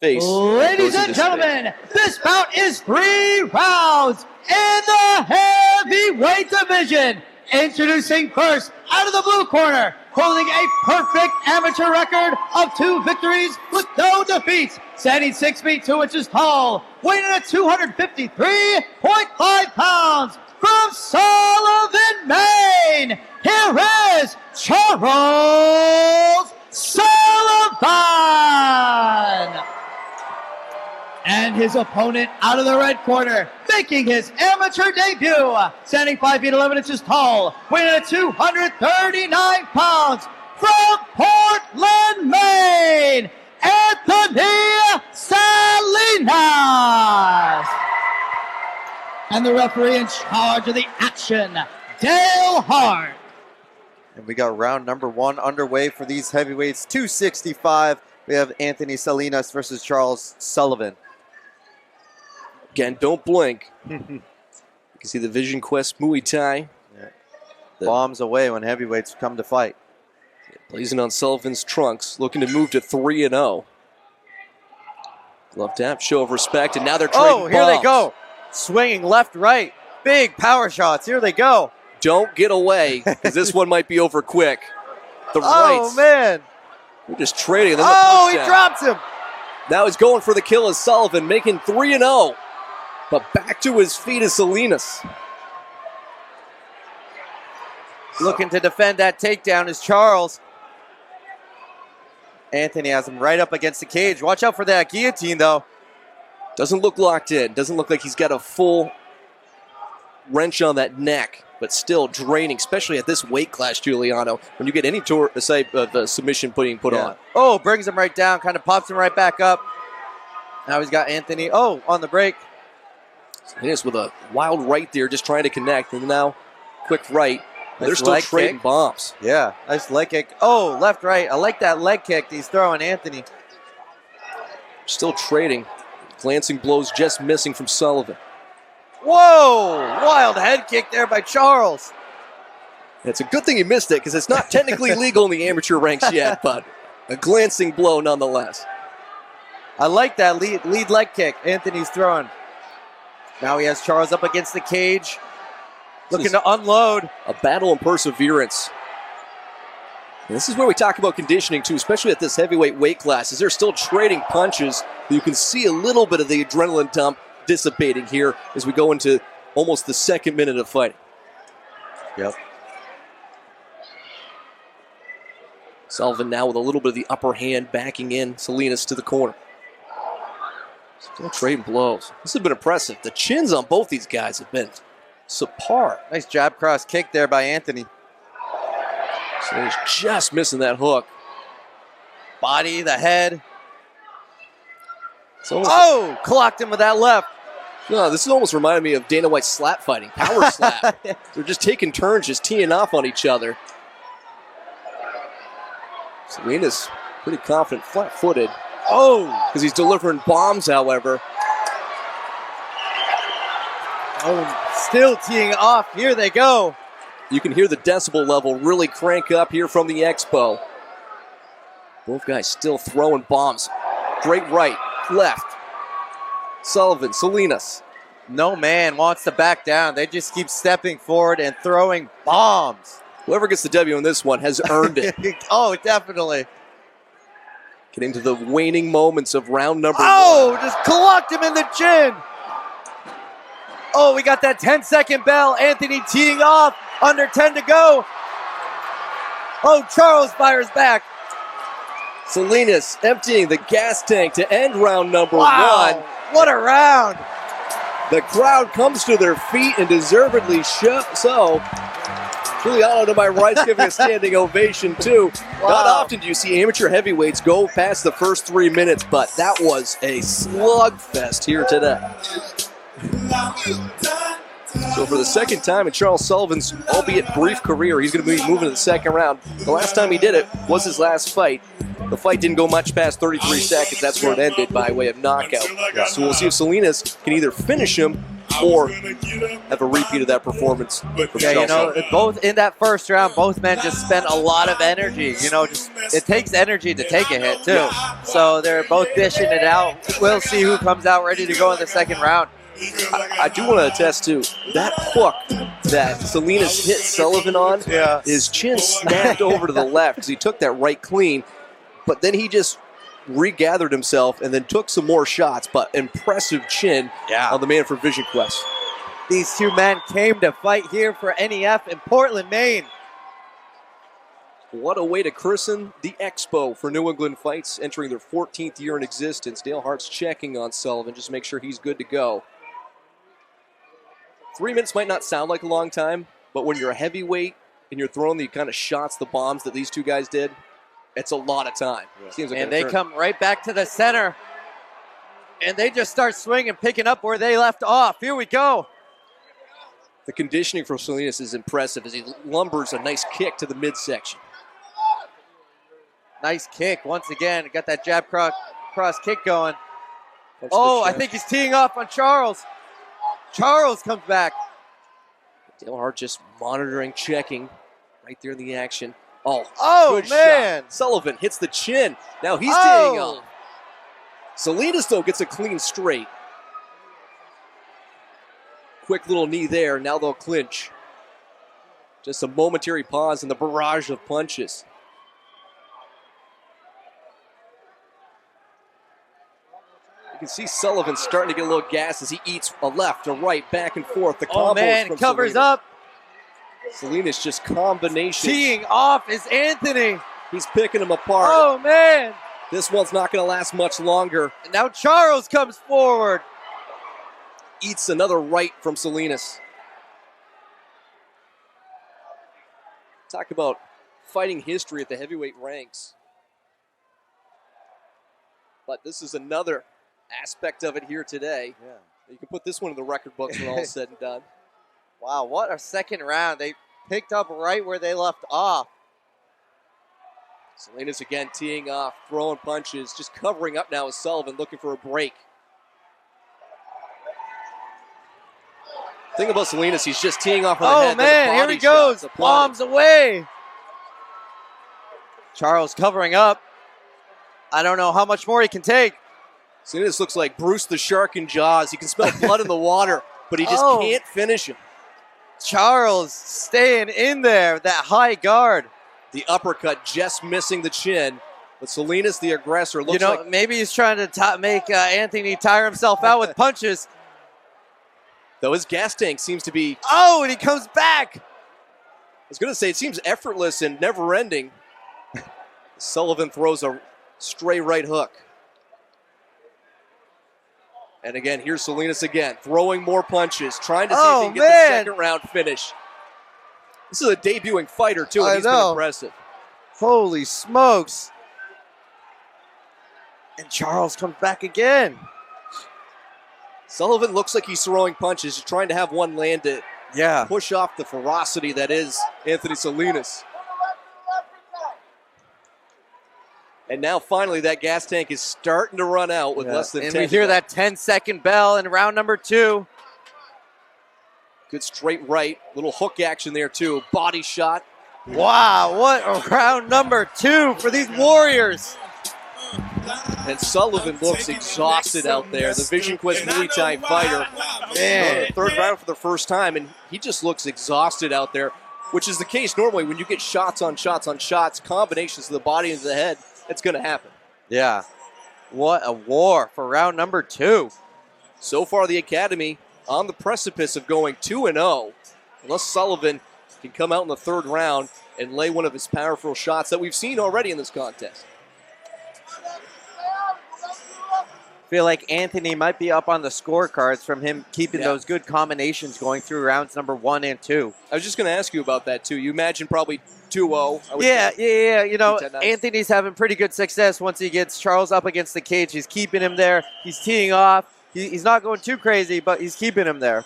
face. Ladies and gentlemen, this bout is 3 rounds in the heavyweight division. Introducing first, out of the blue corner, holding a perfect amateur record of 2 victories with no defeats, standing 6 feet 2 inches tall, weighing in at 253.5 pounds, from Sullivan, Maine, here is Charles Sullivan! And his opponent out of the red corner, making his amateur debut, standing 5 feet 11 inches tall, weighing at 239 pounds, from Portland, Maine, Anthony Salinas. And the referee in charge of the action, Dale Hart. And we got round number 1 underway for these heavyweights. 265. We have Anthony Salinas versus Charles Sullivan. Again, don't blink. You can see the Vision Quest Muay Thai. Yeah. Bombs away when heavyweights come to fight. Blazing on Sullivan's trunks, looking to move to 3-0. Glove tap, show of respect, and now they're trading bombs. Here they go. Swinging left, right. Big power shots. Here they go. Don't get away, because this one might be over quick. The rights. Oh, man. We're just trading. Then he drops him. Now he's going for the kill as Sullivan, making 3-0. But back to his feet is Salinas. Looking to defend that takedown is Charles. Anthony has him right up against the cage. Watch out for that guillotine, though. Doesn't look locked in. Doesn't look like he's got a full wrench on that neck, but still draining, especially at this weight class, Giuliano, when you get any type of submission put on. Oh, brings him right down, kind of pops him right back up. Now he's got Anthony, on the break. Salinas with a wild right there, just trying to connect, and now quick right. They're still trading bombs. Yeah, nice leg kick. Oh, left, right. I like that leg kick he's throwing Anthony. Still trading. Glancing blows just missing from Sullivan. Whoa! Wild head kick there by Charles. It's a good thing he missed it, because it's not technically legal in the amateur ranks yet, but a glancing blow nonetheless. I like that lead leg kick Anthony's throwing. Now he has Charles up against the cage, looking to unload. A battle and perseverance. And this is where we talk about conditioning too, especially at this heavyweight weight class, as they're still trading punches. You can see a little bit of the adrenaline dump dissipating here as we go into almost the 2nd minute of fighting. Yep. Sullivan now with a little bit of the upper hand, backing in Salinas to the corner. Still trading blows. This has been impressive. The chins on both these guys have been subpar. Nice jab cross kick there by Anthony. So he's just missing that hook. Body, the head. Clocked him with that left. No, this is almost reminded me of Dana White's slap fighting, power slap. They're just taking turns, just teeing off on each other. Salinas pretty confident, flat-footed. Because he's delivering bombs, however. Still teeing off. Here they go. You can hear the decibel level really crank up here from the expo. Both guys still throwing bombs. Great right, left. Sullivan, Salinas. No man wants to back down. They just keep stepping forward and throwing bombs. Whoever gets the W in this one has earned it. Definitely. Getting to the waning moments of round number 1. Just clocked him in the chin. We got that 10-second bell. Anthony teeing off. Under 10 to go. Charles fires back. Salinas emptying the gas tank to end round number 1. What a round. The crowd comes to their feet, and deservedly so. Giuliano, to my right, is giving a standing ovation, too. Not often do you see amateur heavyweights go past the first 3 minutes, but that was a slugfest here today. So for the 2nd time in Charles Sullivan's, albeit brief career, he's going to be moving to the 2nd round. The last time he did it was his last fight. The fight didn't go much past 33 seconds. That's where it ended by way of knockout. So we'll see if Salinas can either finish him or have a repeat of that performance. From Yeah, you know, Chelsea. both in that first round, both men just spent a lot of energy. You know, just it takes energy to take a hit too. So they're both dishing it out. We'll see who comes out ready to go in the second round. I do want to attest to that hook that Salinas hit Sullivan on. Yeah. His chin snapped over to the left because he took that right clean, but then he just regathered himself and then took some more shots. But impressive chin on the man from Vision Quest. These two men came to fight here for NEF in Portland, Maine. What a way to christen the Expo for New England Fights, entering their 14th year in existence. Dale Hart's checking on Sullivan, just to make sure he's good to go. 3 minutes might not sound like a long time, but when you're a heavyweight and you're throwing the kind of shots, the bombs that these two guys did, it's a lot of time. Seems like And they come right back to the center. And they just start swinging, picking up where they left off. Here we go. The conditioning for Salinas is impressive as he lumbers a nice kick to the midsection. Nice kick once again. Got that jab cross kick going. Punch to Oh, the I chest. think he's teeing off on Charles. Charles comes back. Dale Hart just monitoring, checking, right there in the action. Oh, good man. shot. Sullivan hits the chin. Now he's Oh. teeing off. Salinas, though, gets a clean straight. Quick little knee there. Now they'll clinch. Just a momentary pause in the barrage of punches. You can see Sullivan starting to get a little gas as he eats a left, a right, back and forth. The combos Oh, man. from Covers Salinas. up. Salinas just combinations. Teeing off is Anthony. He's picking them apart. Oh, man. This one's not going to last much longer. And now Charles comes forward. Eats another right from Salinas. Talk about fighting history at the heavyweight ranks. But this is another aspect of it here today. Yeah. You can put this one in the record books when all is said and done. Wow, what a second round. They picked up right where they left off. Salinas again teeing off, throwing punches, just covering up now with Sullivan, looking for a break. Thing about Salinas, he's just teeing off on the head. Oh, man, here he goes. Bombs away. Charles covering up. I don't know how much more he can take. Salinas looks like Bruce the Shark in Jaws. He can smell blood in the water, but he just can't finish him. Charles staying in there, that high guard. The uppercut just missing the chin. But Salinas, the aggressor, looks like... maybe he's trying to make Anthony tire himself out with punches. Though his gas tank seems to be... Oh, and he comes back. I was going to say, it seems effortless and never-ending. Sullivan throws a stray right hook. And again, here's Salinas again, throwing more punches, trying to see if he can get the second round finish. This is a debuting fighter, too, and he's been impressive. Holy smokes. And Charles comes back again. Sullivan looks like he's throwing punches, just trying to have one land to push off the ferocity that is Anthony Salinas. And now finally that gas tank is starting to run out with less than 10. And we hear that 10-second bell in round number 2. Good straight right. Little hook action there too. Body shot. Wow, what a round number 2 for these Warriors. And Sullivan looks exhausted out there. The Vision Quest Muay Thai fighter. Man. Third round for the first time, and he just looks exhausted out there, which is the case normally when you get shots on shots on shots, combinations of the body and the head, it's going to happen. Yeah. What a war for round number 2. So far, the Academy on the precipice of going 2-0, unless Sullivan can come out in the third round and lay one of his powerful shots that we've seen already in this contest. Feel like Anthony might be up on the scorecards from him keeping those good combinations going through rounds number 1 and 2. I was just going to ask you about that, too. You imagine probably 2-0. Yeah. You know, 10-9. Anthony's having pretty good success once he gets Charles up against the cage. He's keeping him there. He's teeing off. He's not going too crazy, but he's keeping him there.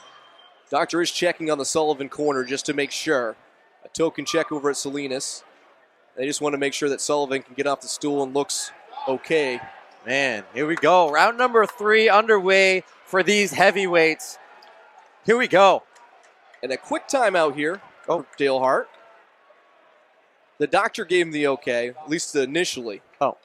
Doctor is checking on the Sullivan corner just to make sure. A token check over at Salinas. They just want to make sure that Sullivan can get off the stool and looks okay. Man, here we go. Round number 3 underway for these heavyweights. Here we go. And a quick timeout here. Oh, Dale Hart. The doctor gave him the okay, at least initially. Oh.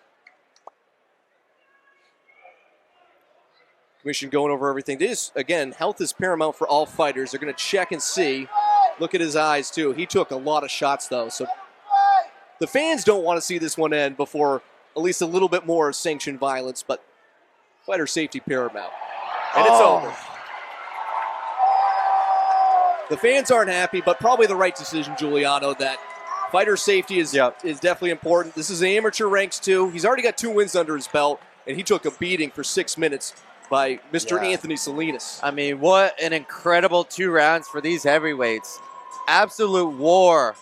Commission going over everything. This, again, health is paramount for all fighters. They're going to check and see. Look at his eyes, too. He took a lot of shots, though. So the fans don't want to see this one end before at least a little bit more sanctioned violence, but fighter safety paramount. And it's over. The fans aren't happy, but probably the right decision, Giuliano, that fighter safety is definitely important. This is amateur ranks, too. He's already got 2 wins under his belt, and he took a beating for 6 minutes by Mr. Anthony Salinas. I mean, what an incredible 2 rounds for these heavyweights. Absolute war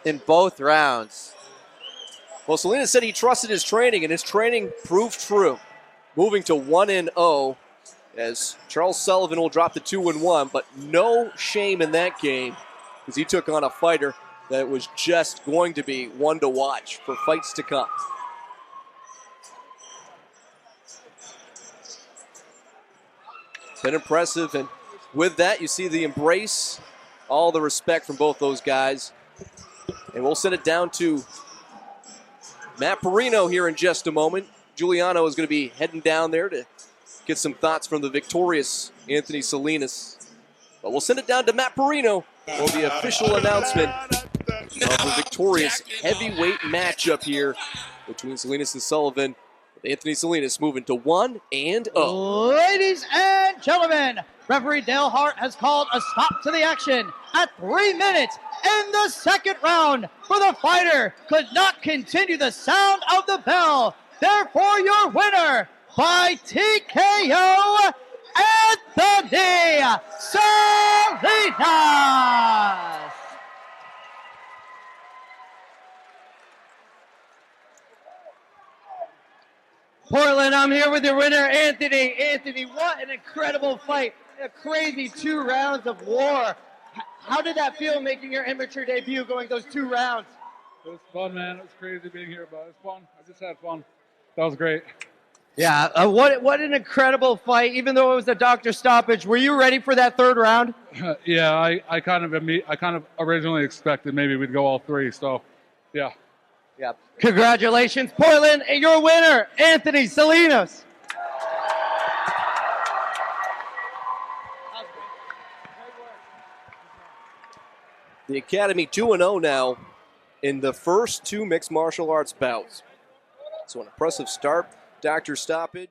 in both rounds. Well, Salinas said he trusted his training, and his training proved true. Moving to 1-0, as Charles Sullivan will drop to 2-1, but no shame in that game, because he took on a fighter that was just going to be one to watch for fights to come. Been impressive, and with that, you see the embrace, all the respect from both those guys. And we'll send it down to Matt Perino here in just a moment. Giuliano is going to be heading down there to get some thoughts from the victorious Anthony Salinas. But we'll send it down to Matt Perino for the official announcement of the victorious heavyweight matchup here between Salinas and Sullivan. Anthony Salinas moving to 1-0. Ladies and gentlemen, referee Dale Hart has called a stop to the action at 3 minutes in the second round, for the fighter could not continue the sound of the bell. Therefore, your winner by TKO, Anthony Salinas. Portland, I'm here with your winner, Anthony. Anthony, what an incredible fight. A crazy 2 rounds of war. How did that feel making your amateur debut, going those 2 rounds? It was fun, man. It was crazy being here, but it was fun. I just had fun. That was great. Yeah, what an incredible fight, even though it was a doctor stoppage. Were you ready for that 3rd round? Yeah, I kind of originally expected maybe we'd go all 3, so yeah. Yeah. Congratulations, Portland, and your winner, Anthony Salinas. The Academy 2-0 now in the first 2 mixed martial arts bouts. So an impressive start. Doctor stoppage.